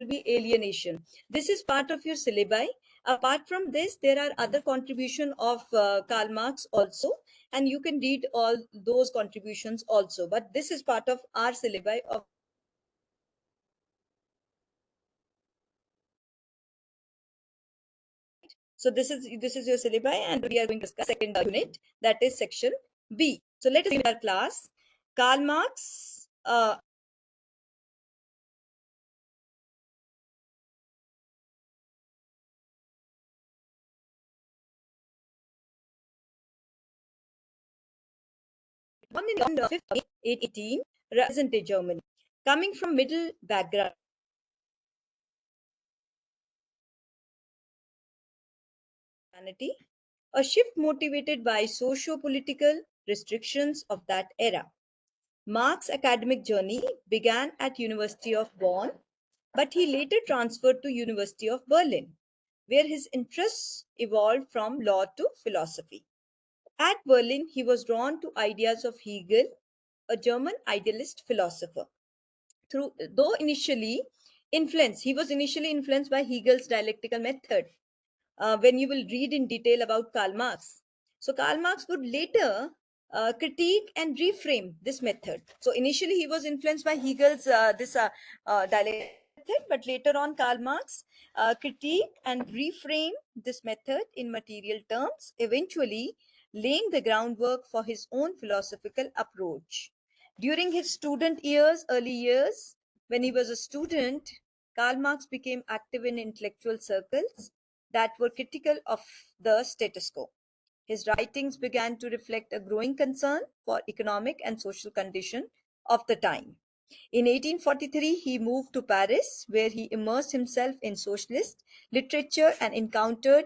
be alienation. This is part of your syllabi. Apart from this, there are other contribution of Karl Marx also, and you can read all those contributions also. But this is part of our syllabi of. So this is your syllabi, and we are going to discuss second unit, that is section B. So let us begin our class. Karl Marx. Born on 5th May 1818, represented Germany. Coming from middle background, a shift motivated by socio-political restrictions of that era. Marx's academic journey began at University of Bonn, but he later transferred to University of Berlin, where his interests evolved from law to philosophy. At Berlin, he was drawn to ideas of Hegel, a German idealist philosopher. Though initially he was initially influenced by Hegel's dialectical method. When you will read in detail about Karl Marx, so Karl Marx would later critique and reframe this method. So initially he was influenced by Hegel's this dialectical method, but later on Karl Marx critique and reframe this method in material terms, eventually laying the groundwork for his own philosophical approach. During his early years, when he was a student, Karl Marx became active in intellectual circles that were critical of the status quo. His writings began to reflect a growing concern for economic and social condition of the time. In 1843, he moved to Paris, where he immersed himself in socialist literature and encountered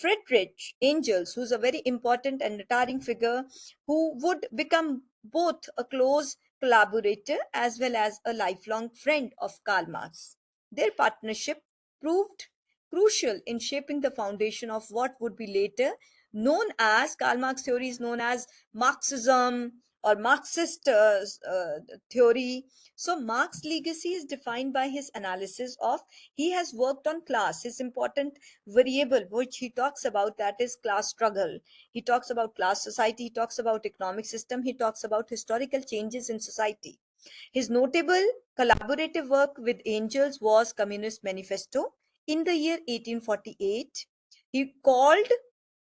Friedrich Engels, who's a very important and retiring figure who would become both a close collaborator as well as a lifelong friend of Karl Marx. Their partnership proved crucial in shaping the foundation of what would be later known as Karl Marx theory is known as Marxism or Marxist theory. So Marx's legacy is defined by his analysis of he has worked on class. His important variable which he talks about, that is class struggle. He talks about class society. He talks about economic system. He talks about historical changes in society. His notable collaborative work with Angels was Communist Manifesto. In the year 1848, he called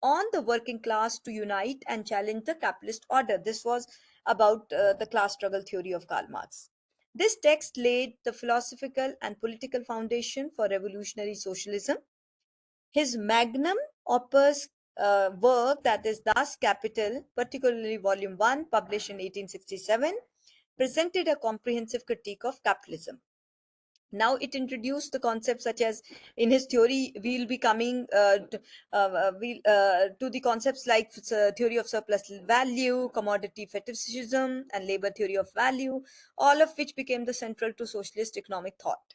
on the working class to unite and challenge the capitalist order. This was about the class struggle theory of Karl Marx. This text laid the philosophical and political foundation for revolutionary socialism. His magnum opus work, that is Das Kapital, particularly Volume 1, published in 1867, presented a comprehensive critique of capitalism. Now it introduced the concepts such as, in his theory we'll be coming to the concepts like theory of surplus value, commodity fetishism, and labor theory of value, all of which became the central to socialist economic thought.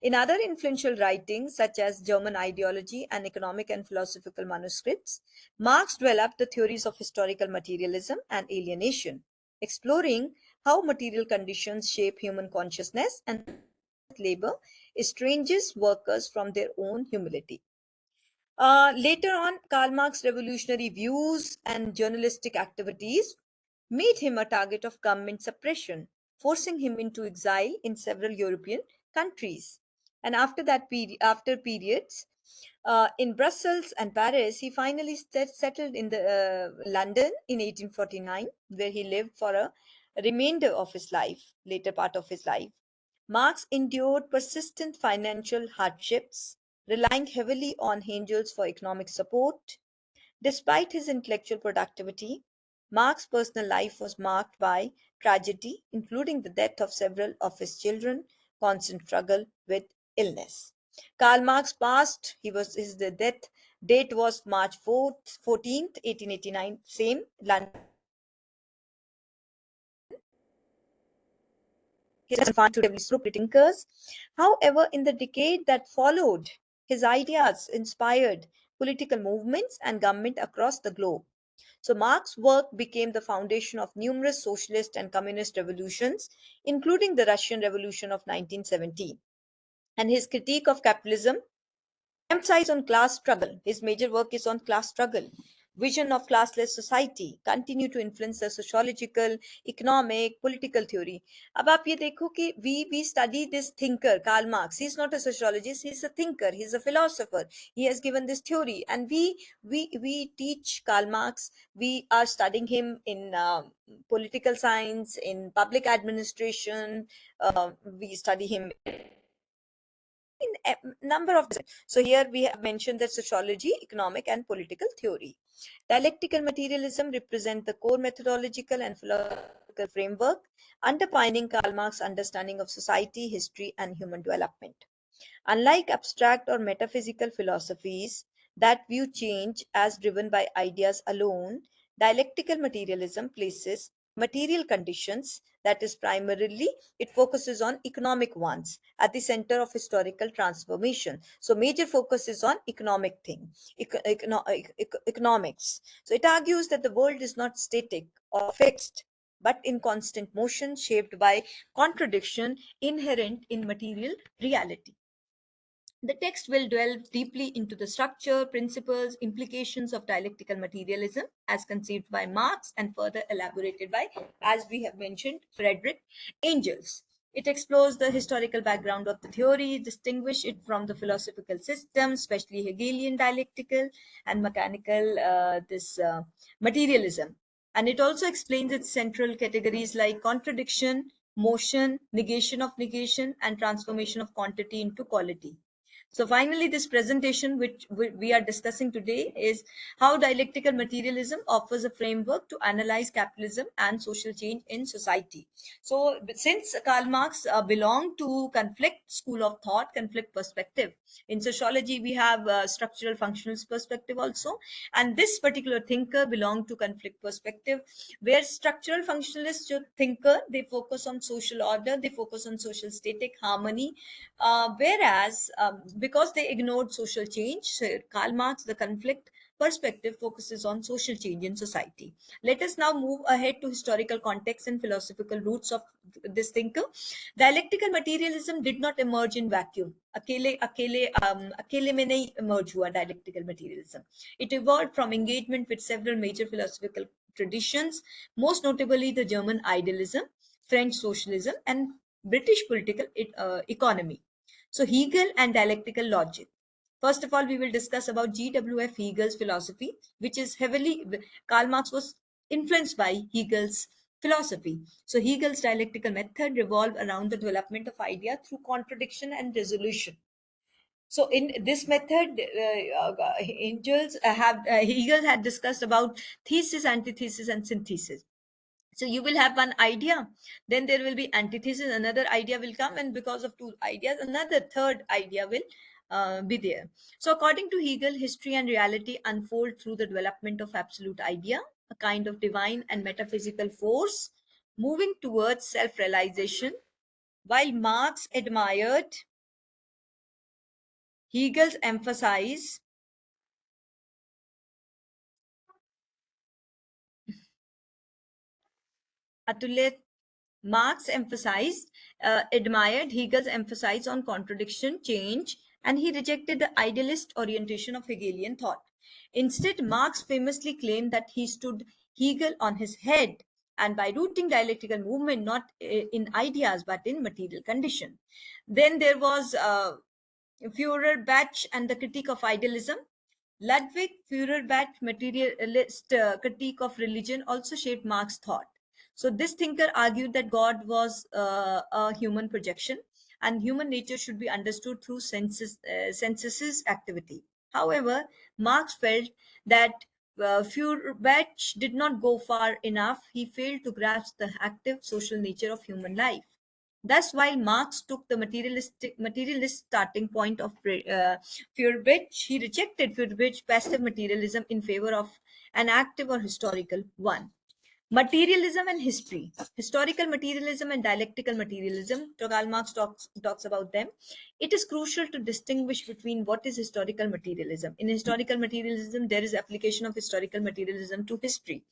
In other influential writings, such as German Ideology and Economic and Philosophical Manuscripts, Marx developed the theories of historical materialism and alienation, exploring how material conditions shape human consciousness and labor estranges workers from their own humility. Later on, Karl Marx's revolutionary views and journalistic activities made him a target of government suppression, forcing him into exile in several European countries. And after periods in Brussels and Paris, he finally settled in the London in 1849, where he lived for a remainder of his life, later part of his life. Marx endured persistent financial hardships, relying heavily on Engels for economic support. Despite his intellectual productivity, Marx's personal life was marked by tragedy, including the death of several of his children, constant struggle with illness. Karl Marx passed, his the death date was March 14th, 1889, same, London. He was confined to several thinkers. However, in the decade that followed, his ideas inspired political movements and government across the globe. So Marx's work became the foundation of numerous socialist and communist revolutions, including the Russian Revolution of 1917. And his critique of capitalism emphasize on class struggle. His major work is on class struggle. Vision of classless society continue to influence the sociological, economic, political theory. अब आप ये देखो कि we study this thinker Karl Marx. He is not a sociologist. He is a thinker. He is a philosopher. He has given this theory, and we teach Karl Marx. We are studying him in political science, in public administration. We study him in a number of. So here we have mentioned that sociology, economic and political theory. Dialectical materialism represent the core methodological and philosophical framework underpinning Karl Marx's understanding of society, history and human development. Unlike abstract or metaphysical philosophies that view change as driven by ideas alone, dialectical materialism places material conditions, that is, primarily it focuses on economic ones, at the center of historical transformation. So, major focus is on economic thing, economics. So, it argues that the world is not static or fixed, but in constant motion, shaped by contradiction inherent in material reality. The text will delve deeply into the structure, principles, implications of dialectical materialism as conceived by Marx and further elaborated by, as we have mentioned, Frederick Engels. It explores the historical background of the theory, distinguish it from the philosophical system, especially Hegelian dialectical and mechanical materialism. And it also explains its central categories like contradiction, motion, negation of negation, and transformation of quantity into quality. So finally, this presentation, which we are discussing today, is how dialectical materialism offers a framework to analyze capitalism and social change in society. So since Karl Marx belonged to conflict school of thought, conflict perspective, in sociology we have structural functionalist perspective also, and this particular thinker belonged to conflict perspective, where structural functionalist thinker, they focus on social order, they focus on social static harmony, whereas because they ignored social change, so Karl Marx, the conflict perspective, focuses on social change in society. Let us now move ahead to historical context and philosophical roots of this thinker. Dialectical materialism did not emerge in vacuum. अकेले में नहीं emerge हुआ dialectical materialism. It evolved from engagement with several major philosophical traditions, most notably the German idealism, French socialism, and British political economy. So Hegel and dialectical logic. First of all, we will discuss about G.W.F. Hegel's philosophy, which is heavily, Karl Marx was influenced by Hegel's philosophy. So Hegel's dialectical method revolved around the development of idea through contradiction and resolution. So in this method, Hegel had discussed about thesis, antithesis, and synthesis. So you will have one idea, then there will be antithesis, another idea will come, and because of two ideas, another third idea will be there. So according to Hegel, history and reality unfold through the development of absolute idea, a kind of divine and metaphysical force moving towards self-realization. While Marx admired Hegel's emphasis Marx admired Hegel's emphasis on contradiction, change, and he rejected the idealist orientation of Hegelian thought. Instead, Marx famously claimed that he stood Hegel on his head, and by rooting dialectical movement not in ideas but in material condition. Then there was Feuerbach and the critique of idealism. Ludwig Feuerbach's materialist critique of religion also shaped Marx's thought. So this thinker argued that God was a human projection and human nature should be understood through senses activity. However, Marx felt that Feuerbach did not go far enough. He failed to grasp the active social nature of human life. Thus, while Marx took the materialist starting point of Feuerbach, he rejected Feuerbach's passive materialism in favor of an active or historical one. Materialism and history. Historical materialism and dialectical materialism. Karl Marx talks about them. It is crucial to distinguish between what is historical materialism. In historical materialism, there is application of historical materialism to history.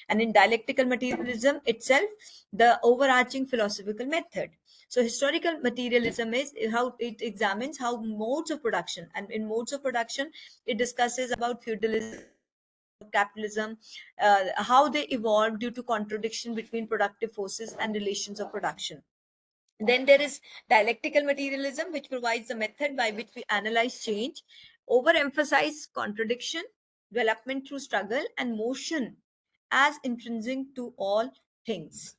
And in dialectical materialism itself, the overarching philosophical method. So historical materialism is how it examines how modes of production, and in modes of production, it discusses about feudalism, capitalism, how they evolved due to contradiction between productive forces and relations of production. Then there is dialectical materialism, which provides the method by which we analyze change, overemphasize contradiction, development through struggle, and motion as intrinsic to all things.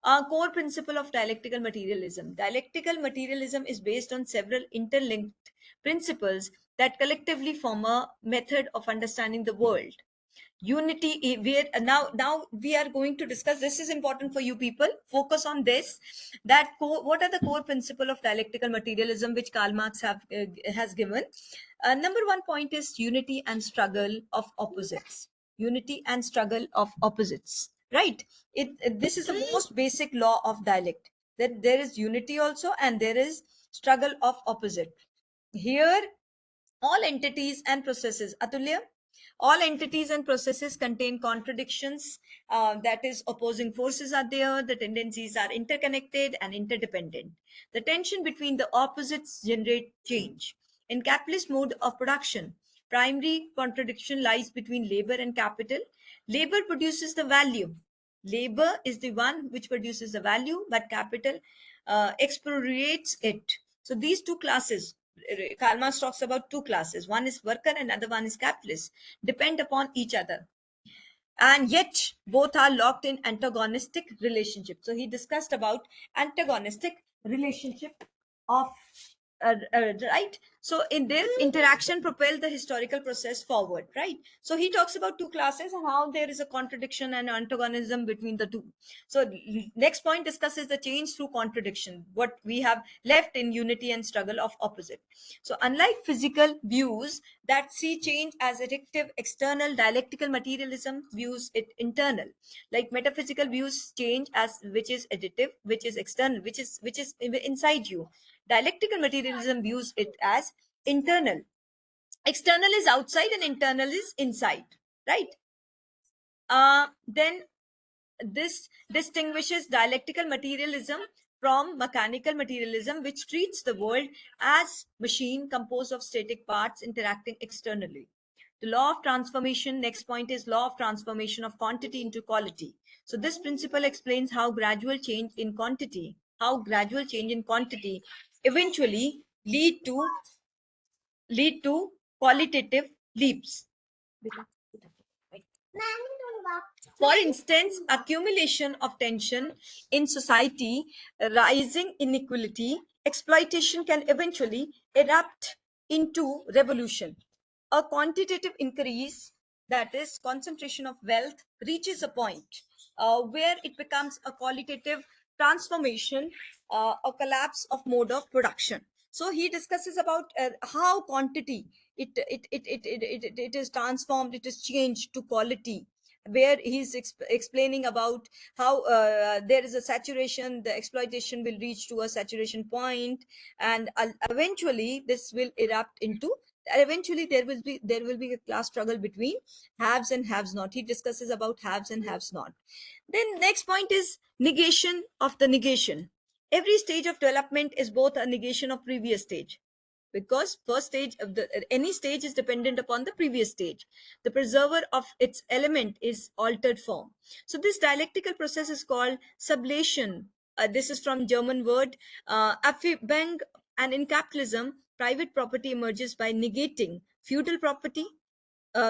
A core principle of dialectical materialism. Dialectical materialism is based on several interlinked principles that collectively form a method of understanding the world. Unity, now we are going to discuss, this is important for you people, focus on this, that what are the core principle of dialectical materialism which Karl Marx has given. Number one point is unity and struggle of opposites. Unity and struggle of opposites, right? This is the most basic law of dialect, that there is unity also and there is struggle of opposite. Here, all entities and processes, Atulya, all entities and processes contain contradictions, that is, opposing forces are there, the tendencies are interconnected and interdependent. The tension between the opposites generate change. In capitalist mode of production, primary contradiction lies between labor and capital. Labor produces the value. Labor is the one which produces the value, but capital expropriates it. So these two classes, Karl Marx talks about two classes. One is worker and another one is capitalist, depend upon each other. And yet both are locked in antagonistic relationship. So he discussed about antagonistic relationship of right. So in their interaction propel the historical process forward, right? So he talks about two classes and how there is a contradiction and antagonism between the two. So next point discusses the change through contradiction, what we have left in unity and struggle of opposite. So unlike physical views that see change as addictive external, dialectical materialism views it internal. Like metaphysical views change as which is additive, which is external, which is inside you. Dialectical materialism views it as internal. External is outside and internal is inside, right? Then this distinguishes dialectical materialism from mechanical materialism, which treats the world as machine composed of static parts interacting externally. The law of transformation, next point is law of transformation of quantity into quality. So this principle explains how gradual change in quantity eventually lead to qualitative leaps. For instance, accumulation of tension in society, rising inequality, exploitation can eventually erupt into revolution. A quantitative increase, that is concentration of wealth, reaches a point where it becomes a qualitative transformation, a collapse of mode of production. So he discusses about how quantity it is transformed, it is changed to quality, where he's explaining about how there is a saturation, the exploitation will reach to a saturation point, and eventually this will erupt into, eventually there will be a class struggle between haves and haves not. He discusses about haves and haves not. Then next point is negation of the negation. Every stage of development is both a negation of previous stage, because first stage of the any stage is dependent upon the previous stage. The preserver of its element is altered form. So this dialectical process is called sublation. This is from German word Affibang. And in capitalism, private property emerges by negating feudal property.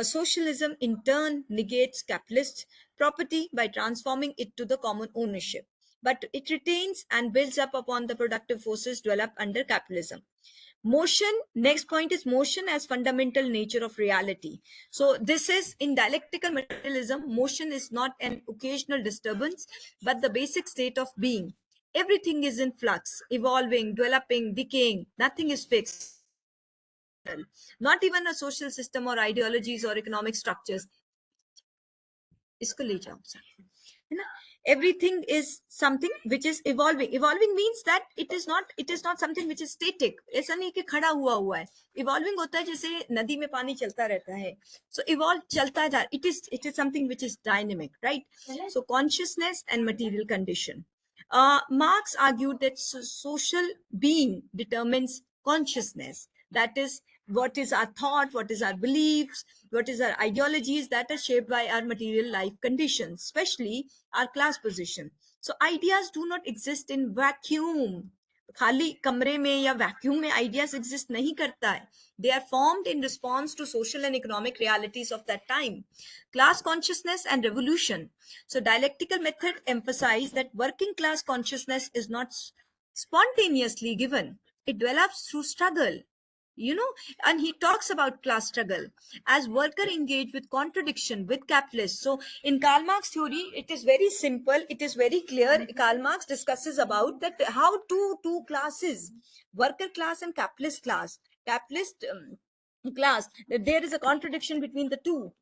Socialism in turn negates capitalist property by transforming it to the common ownership, but it retains and builds up upon the productive forces developed under capitalism. Motion, next point is motion as fundamental nature of reality. So this is in dialectical materialism, motion is not an occasional disturbance but the basic state of being. Everything is in flux, evolving, developing, decaying, nothing is fixed. Not even a social system or ideologies or economic structures. इसको ले जाओ. है ना? Everything is something which is evolving means that it is not something which is static. ऐसा नहीं कि खड़ा हुआ है. Evolving होता है जैसे नदी में पानी चलता रहता है. So evolve चलता जा, it is something which is dynamic, right? So consciousness and material condition. Marx argued that social being determines consciousness. That is, what is our thought, what is our beliefs, what is our ideologies that are shaped by our material life conditions, especially our class position. So ideas do not exist in vacuum. खाली कमरे में या vacuum में ideas exist नहीं करता है. They are formed in response to social and economic realities of that time. Class consciousness and revolution. So dialectical method emphasize that working class consciousness is not spontaneously given. It develops through struggle. And he talks about class struggle as worker engage with contradiction with capitalists. So in Karl Marx theory, it is very simple, it is very clear. Karl Marx discusses about that how two classes, worker class and capitalist class, there is a contradiction between the two,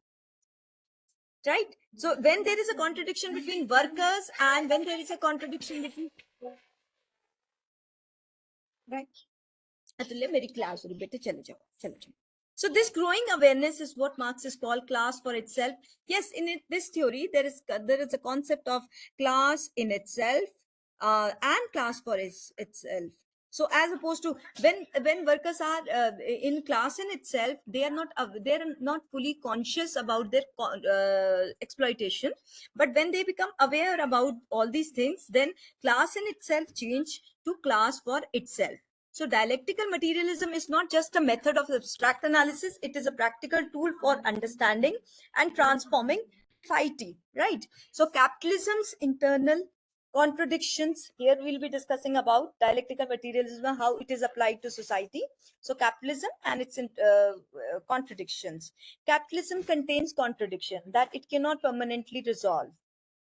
right? So when there is a contradiction between workers and when there is a contradiction between, right? So this growing awareness is what Marx is called class for itself. Yes, in this theory, there is a concept of class in itself and class for itself. So as opposed to when workers are in class in itself, they are not fully conscious about their exploitation. But when they become aware about all these things, then class in itself change to class for itself. So dialectical materialism is not just a method of abstract analysis, it is a practical tool for understanding and transforming society, right? So capitalism's internal contradictions, here we'll be discussing about dialectical materialism, how it is applied to society. So capitalism and its contradictions. Capitalism contains contradiction that it cannot permanently resolve.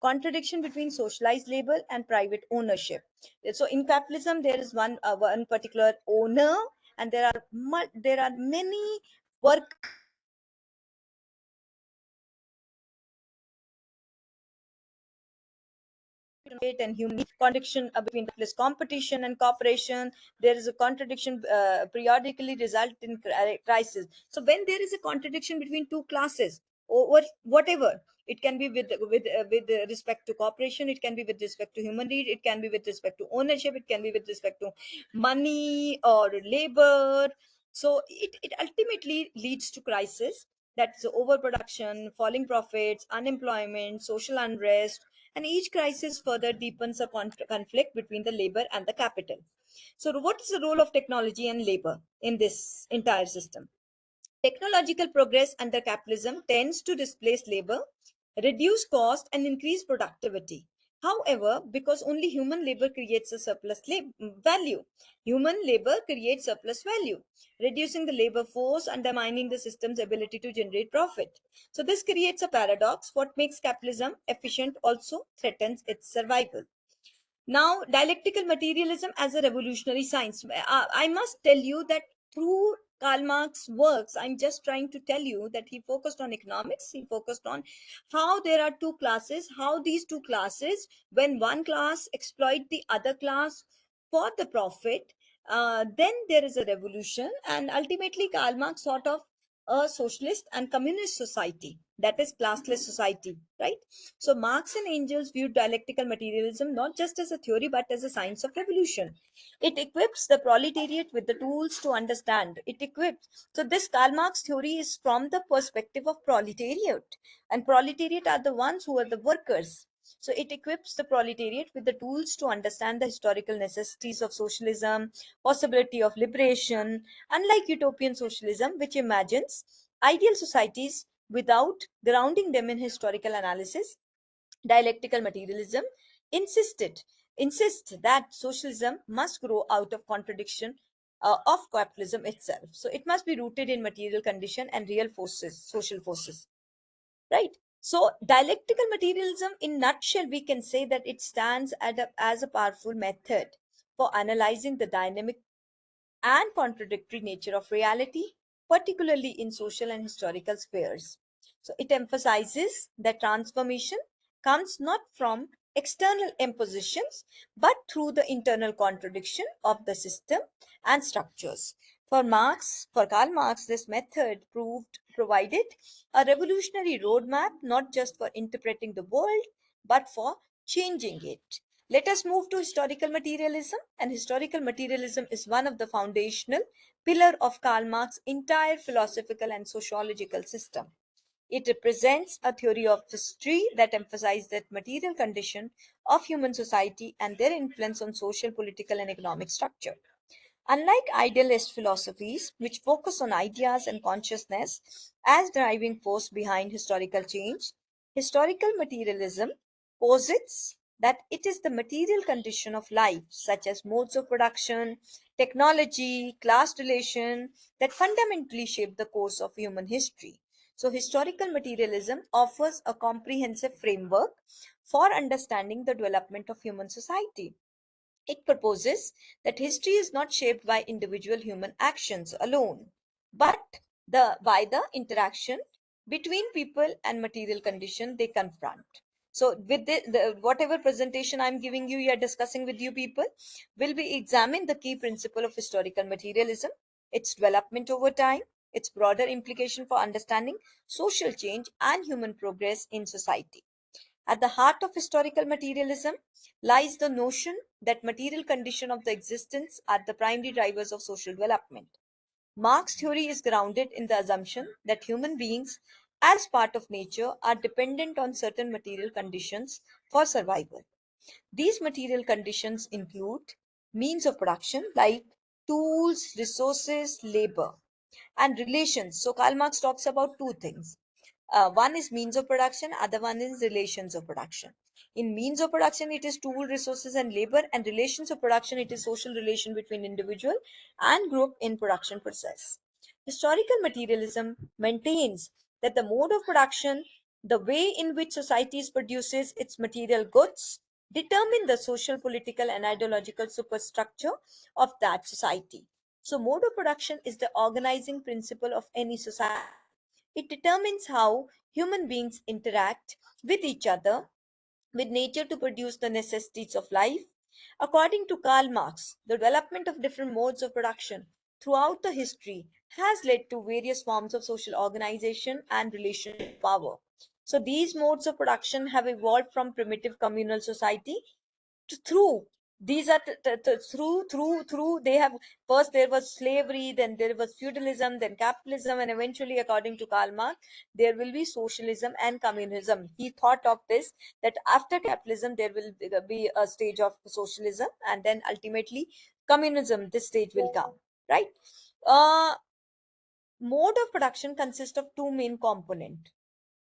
Contradiction between socialized labor and private ownership. So in capitalism, there is one particular owner, and there are many work and human contradiction between capitalist competition and cooperation. There is a contradiction periodically result in crisis. So when there is a contradiction between two classes or whatever, it can be with respect to cooperation, it can be with respect to human need, it can be with respect to ownership, it can be with respect to money or labor. So it ultimately leads to crisis. That's overproduction, falling profits, unemployment, social unrest, and each crisis further deepens a conflict between the labor and the capital. So, what is the role of technology and labor in this entire system? Technological progress under capitalism tends to displace labor, reduce cost, and increase productivity. However, because only human labor creates a surplus value, human labor creates surplus value, reducing the labor force, undermining the system's ability to generate profit. So, this creates a paradox. What makes capitalism efficient also threatens its survival. Now, dialectical materialism as a revolutionary science. I must tell you that through Karl Marx's works, I'm just trying to tell you that he focused on economics. He focused on how there are two classes, how these two classes, when one class exploit the other class for the profit, then there is a revolution. And ultimately, Karl Marx thought of a socialist and communist society, that is classless society, right? So Marx and Engels viewed dialectical materialism not just as a theory but as a science of revolution. It equips the proletariat with the tools to understand. So this Karl Marx theory is from the perspective of proletariat, and proletariat are the ones who are the workers. So it equips the proletariat with the tools to understand the historical necessities of socialism, possibility of liberation, unlike utopian socialism, which imagines ideal societies without grounding them in historical analysis. Dialectical materialism insisted insists that socialism must grow out of contradiction of capitalism itself. So it must be rooted in material condition and real forces, social forces, right? So dialectical materialism, in nutshell, we can say that it stands as a powerful method for analyzing the dynamic and contradictory nature of reality, particularly in social and historical spheres. So it emphasizes that transformation comes not from external impositions but through the internal contradiction of the system and structures. For Karl Marx, this method provided a revolutionary roadmap not just for interpreting the world but for changing it. Let us move to historical materialism. And historical materialism is one of the foundational pillar of Karl Marx's entire philosophical and sociological system. It represents a theory of history that emphasizes the material condition of human society and their influence on social, political, and economic structure. Unlike idealist philosophies, which focus on ideas and consciousness as driving force behind historical change, historical materialism posits that it is the material condition of life, such as modes of production, technology, class relation, that fundamentally shape the course of human history. So, historical materialism offers a comprehensive framework for understanding the development of human society. It proposes that history is not shaped by individual human actions alone, but by the interaction between people and material condition they confront. So, with whatever presentation I'm giving you, are discussing with you people, will be examine the key principle of historical materialism, its development over time, its broader implication for understanding social change and human progress in society. At the heart of historical materialism lies the notion that material conditions of the existence are the primary drivers of social development. Marx's theory is grounded in the assumption that human beings, as part of nature, are dependent on certain material conditions for survival. These material conditions include means of production like tools, resources, labor, and relations. So Karl Marx talks about two things. One is means of production, other one is relations of production. In means of production, it is tool, resources, and labor, and relations of production, it is social relation between individual and group in production process. Historical materialism maintains that the mode of production, the way in which society produces its material goods, determine the social, political, and ideological superstructure of that society. So, mode of production is the organizing principle of any society. It determines how human beings interact with each other, with nature to produce the necessities of life. According to Karl Marx, the development of different modes of production throughout the history has led to various forms of social organization and relation to power. So these modes of production have evolved from primitive communal society through these are through they have first there was slavery, then there was feudalism, then capitalism, and eventually, according to Karl Marx, there will be socialism and communism. He thought of this, that after capitalism there will be a stage of socialism, and then ultimately communism, this stage will come, right? uh Mode of production consists of two main components: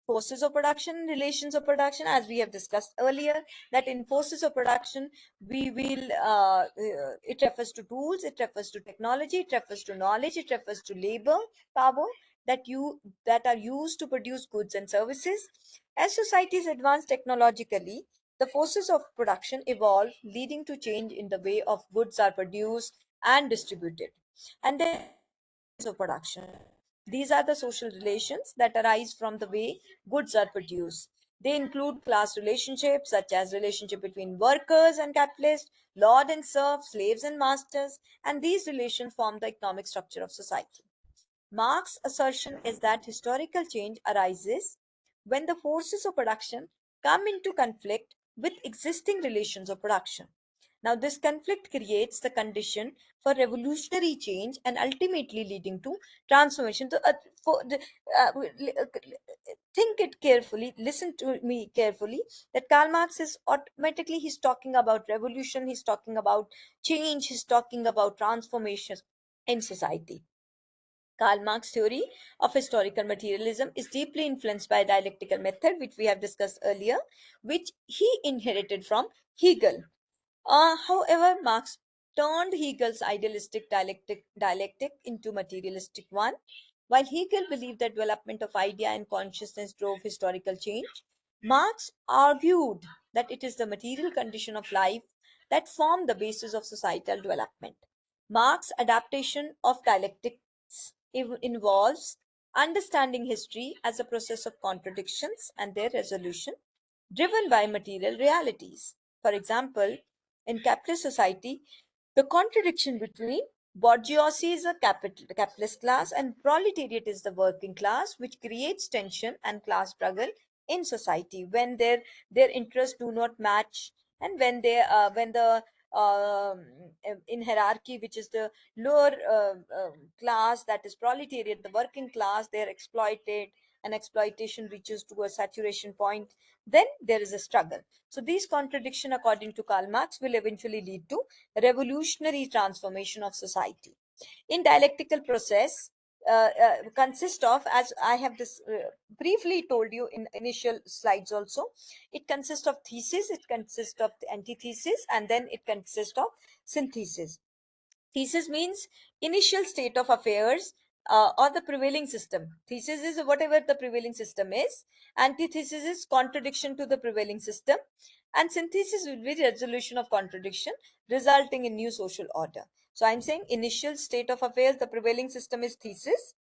forces of production and relations of production. As we have discussed earlier, that in forces of production we will it refers to tools, it refers to technology, it refers to knowledge, it refers to labor power that are used to produce goods and services. As societies advance technologically, the forces of production evolve, leading to change in the way of goods are produced and distributed. And then of production. These are the social relations that arise from the way goods are produced. They include class relationships such as relationship between workers and capitalists, lord and serf, slaves and masters, and these relations form the economic structure of society. Marx's assertion is that historical change arises when the forces of production come into conflict with existing relations of production. Now, this conflict creates the condition for revolutionary change and ultimately leading to transformation. Think it carefully, listen to me carefully, that Karl Marx is automatically, he's talking about revolution, he's talking about change, he's talking about transformation in society. Karl Marx's theory of historical materialism is deeply influenced by dialectical method, which we have discussed earlier, which he inherited from Hegel. However, Marx turned Hegel's idealistic dialectic into materialistic one. While Hegel believed that development of idea and consciousness drove historical change, Marx argued that it is the material condition of life that form the basis of societal development. Marx's adaptation of dialectics involves understanding history as a process of contradictions and their resolution. driven by material realities. For example, in capitalist society, the contradiction between bourgeoisie is a capitalist class and proletariat is the working class, which creates tension and class struggle in society when their interests do not match, and when the um, in hierarchy, which is the lower class, that is proletariat, the working class, they are exploited and exploitation reaches to a saturation point, then there is a struggle. So these contradictions, according to Karl Marx, will eventually lead to revolutionary transformation of society. In dialectical process, consist of, as I have this briefly told you in initial slides also, it consists of thesis, it consists of the antithesis, and then it consists of synthesis. Thesis means initial state of affairs or the prevailing system. Thesis is whatever the prevailing system is. Antithesis is contradiction to the prevailing system. And synthesis will be resolution of contradiction resulting in new social order. So I'm saying initial state of affairs, the prevailing system is thesis.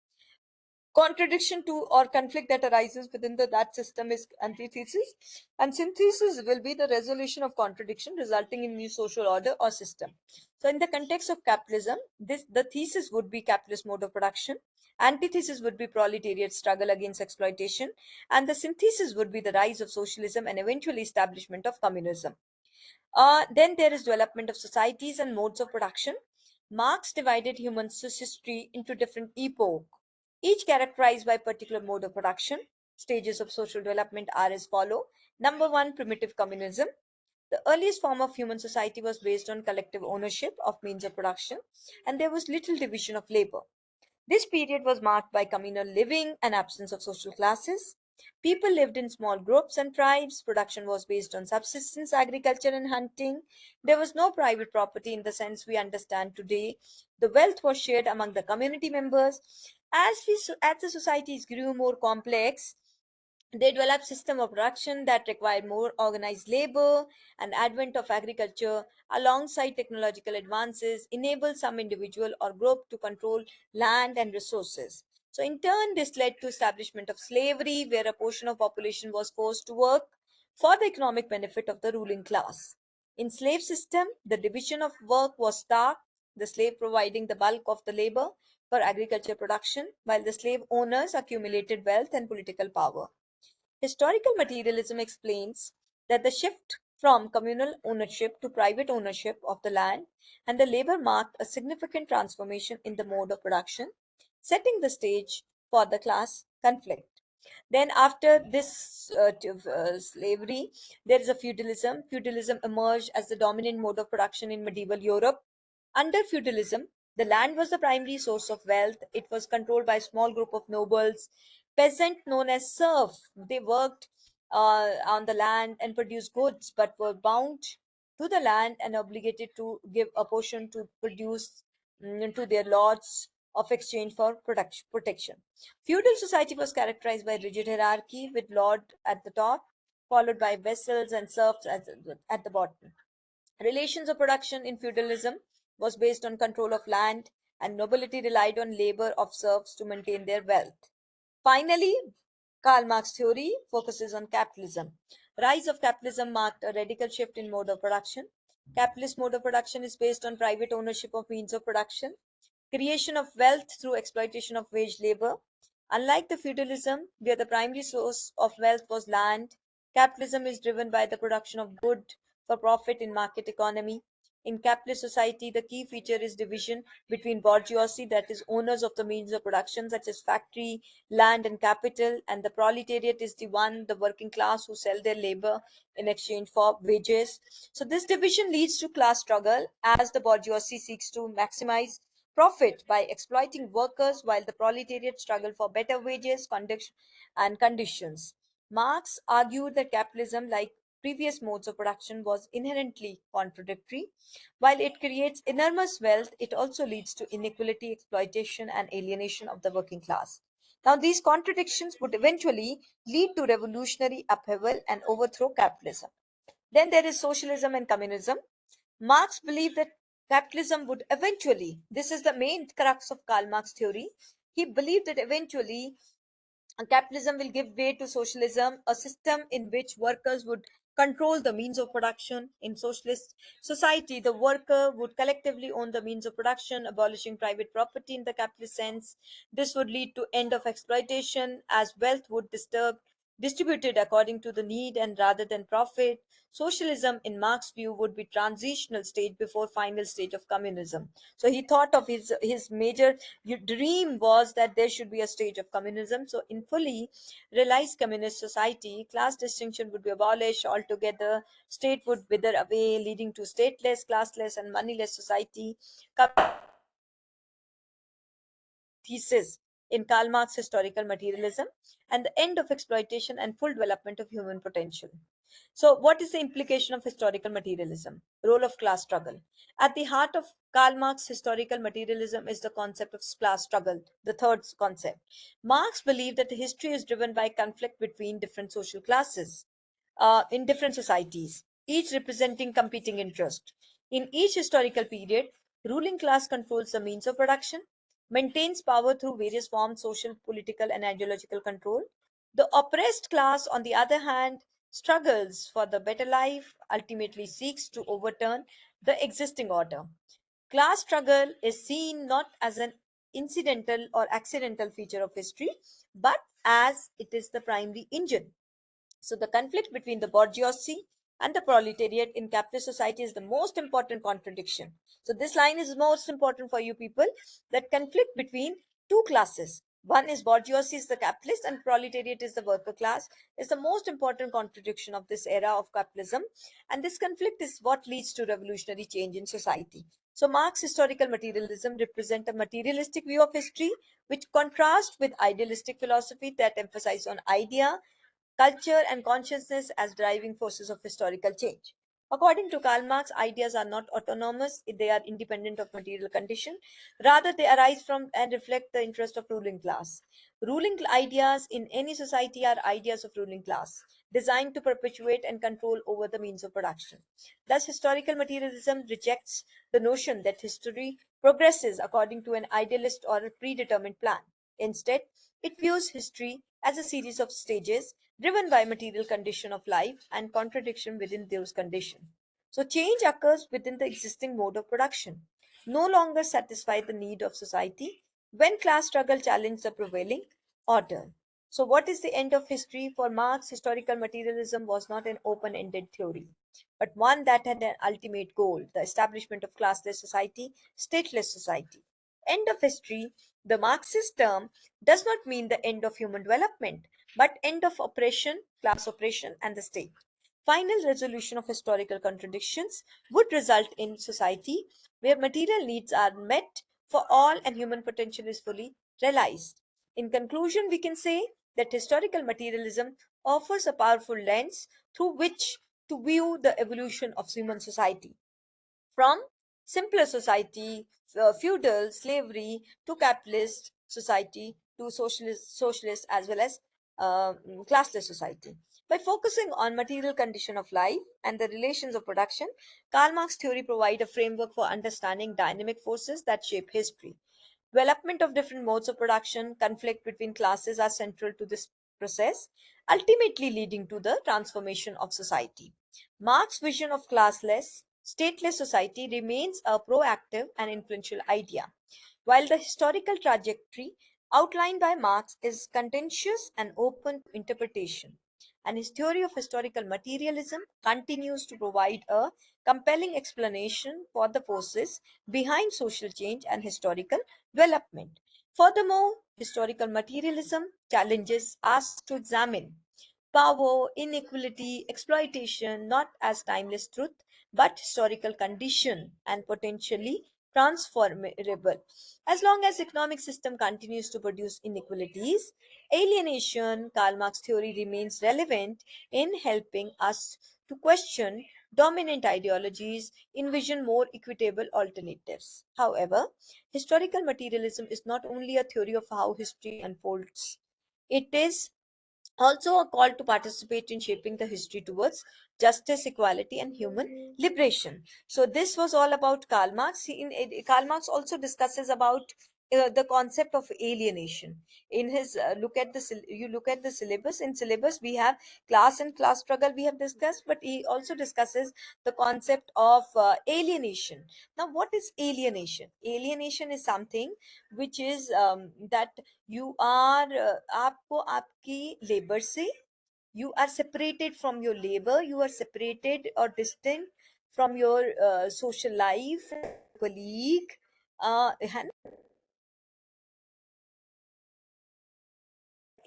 Contradiction to or conflict that arises within that system is antithesis, and synthesis will be the resolution of contradiction resulting in new social order or system. So in the context of capitalism, the thesis would be capitalist mode of production, antithesis would be proletariat struggle against exploitation, and the synthesis would be the rise of socialism and eventually establishment of communism. Then there is development of societies and modes of production. Marx divided human history into different epochs, each characterized by a particular mode of production. Stages of social development are as follow. Number one, primitive communism. The earliest form of human society was based on collective ownership of means of production, and there was little division of labor. This period was marked by communal living and absence of social classes. People lived in small groups and tribes. Production was based on subsistence, agriculture, and hunting. There was no private property in the sense we understand today. The wealth was shared among the community members. As the societies grew more complex, they developed system of production that required more organized labor, and advent of agriculture alongside technological advances enabled some individual or group to control land and resources. So in turn, this led to establishment of slavery, where a portion of population was forced to work for the economic benefit of the ruling class. In slave system, the division of work was stark, the slave providing the bulk of the labor for agriculture production, while the slave owners accumulated wealth and political power. Historical materialism explains that the shift from communal ownership to private ownership of the land and the labor marked a significant transformation in the mode of production, setting the stage for the class conflict. Then, after this slavery, there is a feudalism. Feudalism emerged as the dominant mode of production in medieval Europe. Under feudalism, the land was the primary source of wealth. It was controlled by a small group of nobles. Peasant known as serf, they worked on the land and produced goods, but were bound to the land and obligated to give a portion to produce to their lords of exchange for protection. Feudal society was characterized by rigid hierarchy with lord at the top, followed by vassals and serfs at the bottom. Relations of production in feudalism was based on control of land, and nobility relied on labor of serfs to maintain their wealth. Finally, Karl Marx theory focuses on capitalism. Rise of capitalism marked a radical shift in mode of production. Capitalist mode of production is based on private ownership of means of production, creation of wealth through exploitation of wage labor. Unlike the feudalism, where the primary source of wealth was land, capitalism is driven by the production of good for profit in market economy. In capitalist society, the key feature is division between bourgeoisie, that is, owners of the means of production such as factory, land, and capital, and the proletariat is the working class who sell their labor in exchange for wages. So, this division leads to class struggle as the bourgeoisie seeks to maximize profit by exploiting workers while the proletariat struggle for better wages and conditions. Marx argued that capitalism, like previous modes of production, was inherently contradictory. While it creates enormous wealth, it also leads to inequality, exploitation, and alienation of the working class. Now, these contradictions would eventually lead to revolutionary upheaval and overthrow capitalism. Then there is socialism and communism. Marx believed that capitalism would eventually, this is the main crux of Karl Marx theory, he believed that eventually Capitalism will give way to socialism, a system in which workers would control the means of production. In socialist society, the worker would collectively own the means of production, abolishing private property in the capitalist sense. This would lead to end of exploitation as wealth would distributed according to the need and rather than profit. Socialism, in Marx's view, would be transitional stage before final stage of communism. So he thought of his major dream was that there should be a stage of communism. So in fully realized communist society, class distinction would be abolished altogether. State would wither away, leading to stateless, classless, and moneyless society. Thesis in Karl Marx's historical materialism and the end of exploitation and full development of human potential. So, what is the implication of historical materialism? Role of class struggle. At the heart of Karl Marx's historical materialism is the concept of class struggle, the third concept. Marx believed that history is driven by conflict between different social classes in different societies, each representing competing interests. In each historical period, ruling class controls the means of production, maintains power through various forms social, political, and ideological control. The oppressed class, on the other hand, struggles for the better life, ultimately seeks to overturn the existing order. Class struggle is seen not as an incidental or accidental feature of history, but as it is the primary engine. So the conflict between the bourgeoisie and the proletariat in capitalist society is the most important contradiction. So this line is most important for you people, that conflict between two classes. One is bourgeoisie is the capitalist and proletariat is the worker class is the most important contradiction of this era of capitalism. And this conflict is what leads to revolutionary change in society. So Marx's historical materialism represent a materialistic view of history which contrasts with idealistic philosophy that emphasize on idea, culture, and consciousness as driving forces of historical change. According to Karl Marx, ideas are not autonomous, they are independent of material condition. Rather, they arise from and reflect the interest of ruling class. Ideas in any society are ideas of ruling class, designed to perpetuate and control over the means of production. Thus, historical materialism rejects the notion that history progresses according to an idealist or a predetermined plan. Instead, it views history as a series of stages driven by material condition of life and contradiction within those conditions. So change occurs within the existing mode of production, no longer satisfy the need of society when class struggle challenge the prevailing order. So what is the end of history? For Marx, historical materialism was not an open-ended theory, but one that had an ultimate goal, the establishment of classless society, stateless society. End of history, the Marxist term, does not mean the end of human development, but end of oppression, class oppression, and the state. Final resolution of historical contradictions would result in society where material needs are met for all and human potential is fully realized. In conclusion, we can say that historical materialism offers a powerful lens through which to view the evolution of human society from simpler society, feudal slavery, to capitalist society, to socialist as well as classless society. By focusing on material condition of life and the relations of production, Karl Marx theory provide a framework for understanding dynamic forces that shape history. Development of different modes of production, conflict between classes are central to this process, ultimately leading to the transformation of society. Marx's vision of classless, stateless society remains a proactive and influential idea, while the historical trajectory outlined by Marx is contentious and open to interpretation. And his theory of historical materialism continues to provide a compelling explanation for the forces behind social change and historical development. Furthermore, historical materialism challenges us to examine power, inequality, exploitation not as timeless truth but historical condition and potentially transformable. As long as economic system continues to produce inequalities, alienation, Karl Marx theory remains relevant in helping us to question dominant ideologies, envision more equitable alternatives. However, historical materialism is not only a theory of how history unfolds, it is also a call to participate in shaping the history towards justice, equality, and human liberation. So this was all about Karl Marx. Karl Marx also discusses about the concept of alienation. In his you look at the syllabus. In syllabus we have class and class struggle we have discussed, but he also discusses the concept of alienation. Now, what is alienation? Alienation is something which is that you are आपको आपकी labor से, you are separated from your labor, you are separated or distant from your social life, colleague, है ना,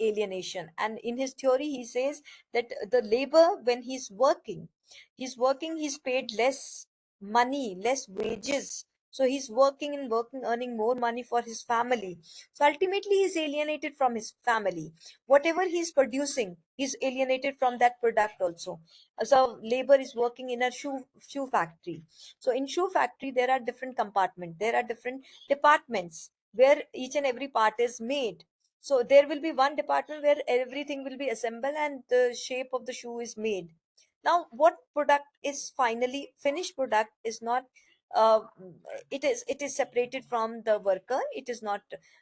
alienation. And in his theory he says that the labor, when he's working he's paid less money, less wages, so he's working and working, earning more money for his family. So ultimately he's alienated from his family. Whatever he's producing, he's alienated from that product also. So labor is working in a shoe factory. So in shoe factory there are different compartments, there are different departments where each and every part is made. So there will be one department where everything will be assembled and the shape of the shoe is made. Now, what product is finally finished product is not. Uh, it is separated from the worker. It is not.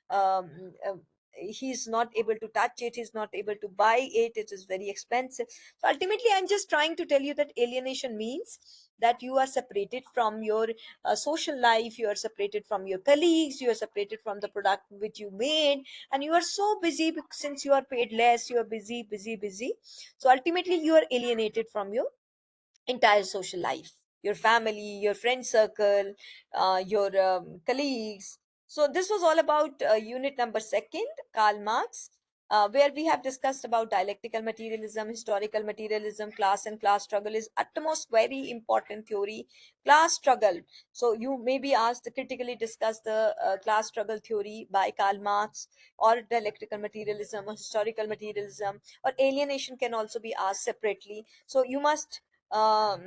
Um, uh, he's not able to touch it. He's not able to buy it. It is very expensive. So ultimately, I'm just trying to tell you that alienation means that you are separated from your social life. You are separated from your colleagues. You are separated from the product which you made, and you are so busy since you are paid less. You are busy, busy, busy. So ultimately you are alienated from your entire social life, your family, your friend circle, your colleagues. So this was all about unit number second, Karl Marx, where we have discussed about dialectical materialism, historical materialism, class and class struggle is utmost very important theory. Class struggle, so you may be asked to critically discuss the class struggle theory by Karl Marx, or dialectical materialism, or historical materialism, or alienation can also be asked separately. So you must um,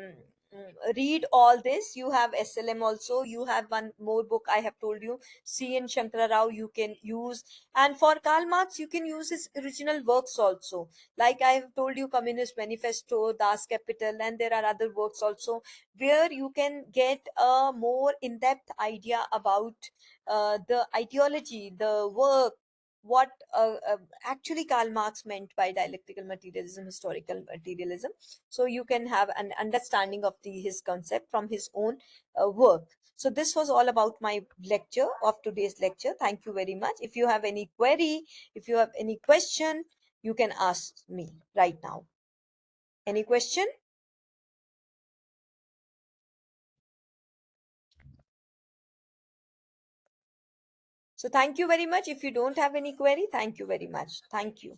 read all this. You have SLM also. You have one more book I have told you, C. N. Shankara Rao, you can use. And for Karl Marx, you can use his original works also. Like I have told you, Communist Manifesto, Das Kapital, and there are other works also where you can get a more in-depth idea about the ideology, the work, what actually Karl Marx meant by dialectical materialism, historical materialism. So you can have an understanding of his concept from his own work. So this was all about my lecture of today's lecture. Thank you very much. If you have any query, if you have any question, you can ask me right now. Any question? So thank you very much. If you don't have any query, thank you very much. Thank you.